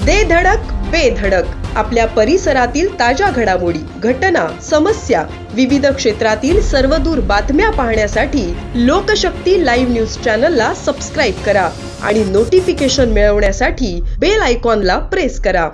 दे धडक बेधडक आपल्या परिसरातील ताज्या घडामोडी, घटना, समस्या, विविध क्षेत्रातील सर्वदूर बातम्या पाहण्यासाठी लोकशक्ती लाईव्ह न्यूज चॅनलला सबस्क्राईब करा आणि नोटिफिकेशन मिळवण्यासाठी बेल आयकॉनला प्रेस करा।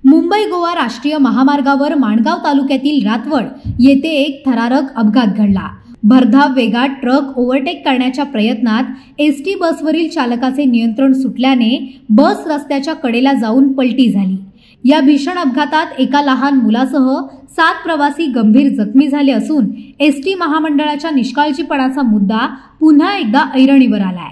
मुंबई गोवा राष्ट्रीय महामार्गावर माणगाव तालुक्यातील रातवड येथे एक थरारक अपघात घडला। भरधाव वेगात ट्रक ओव्हरटेक करण्याच्या प्रयत्नात एसटी बसवरील चालकाचे नियंत्रण सुटल्याने बस रस्त्याच्या कडेला जाऊन पलटी झाली। या भीषण अपघातात एका लहान मुलासह 7 प्रवासी गंभीर जखमी झाले असून एसटी महामंडळाच्या निष्काळजीपणाचा मुद्दा पुन्हा एकदा ऐरणीवर आलाय।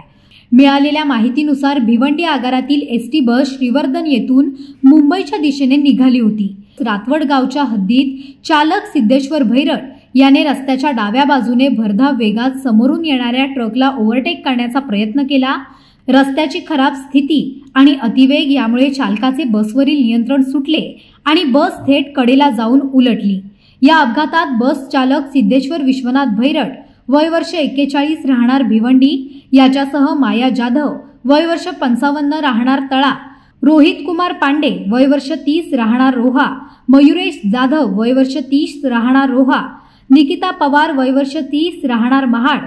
मिळालेल्या माहितीनुसार भिवंडी आगारातील एसटी बस श्रीवर्धन येथून मुंबईच्या दिशेने निघाली होती। रातवड गावच्या हद्दीत चालक सिद्धेश्वर भैरट याने रस्त्याच्या डाव्या बाजूने भरधाव वेगात समोरून येणाऱ्या ट्रकला ओव्हरटेक करण्याचा प्रयत्न केला। रस्त्याची खराब स्थिती आणि अतिवेग यामुळे चालकाचे बसवरील नियंत्रण सुटले आणि बस थेट कडेला जाऊन उलटली। या अपघातात बस चालक सिद्धेश्वर विश्वनाथ भैरट वय वर्ष 41 राहणार भिवंडी याच्यासह माया जाधव वय वर्ष 55 राहणार तळा, रोहित कुमार पांडे वय वर्ष 30 राहणार रोहा, मयुरेश जाधव वय वर्ष 30 राहणार रोहा, निकिता पवार वय वर्ष 30 राहणार महाड,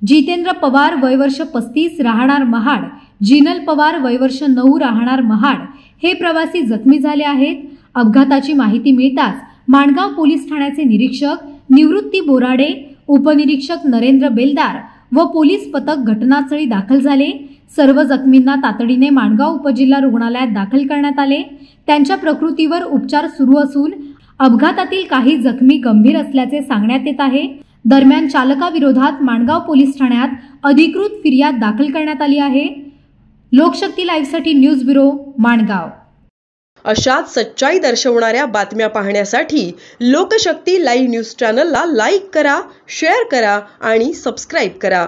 जितेंद्र पवार वय वर्ष 35 राहणार महाड, जिनल पवार वय वर्ष 9 राहणार महाड हे प्रवासी जखमी झाले आहेत। अपघाताची माहिती मिळताच माणगाव पोलीस ठाण्याचे निरीक्षक निवृत्ती बोराडे, उपनिरीक्षक नरेंद्र बेलदार व पोलीस पथक घटनास्थळी दाखल झाले। सर्व जखमींना तातडीने माणगाव उपजिल्हा रुग्णालयात दाखल करण्यात आले। त्यांच्या प्रकृतीवर उपचार सुरू असून अपघातातील काही जखमी गंभीर असल्याचे सांगण्यात येत आहे। दरम्यान चालकाविरोधात माणगाव पोलीस ठाण्यात अधिकृत फिर्याद दाखल करण्यात आली आहे। लोकशक्ती लाईव्हसाठी न्यूज ब्युरो, माणगाव। अशाच सच्चाई दर्शवणाऱ्या बातम्या पाहण्यासाठी लोकशक्ती लाईव्ह न्यूज चॅनलला लाईक करा, शेअर करा आणि सबस्क्राईब करा।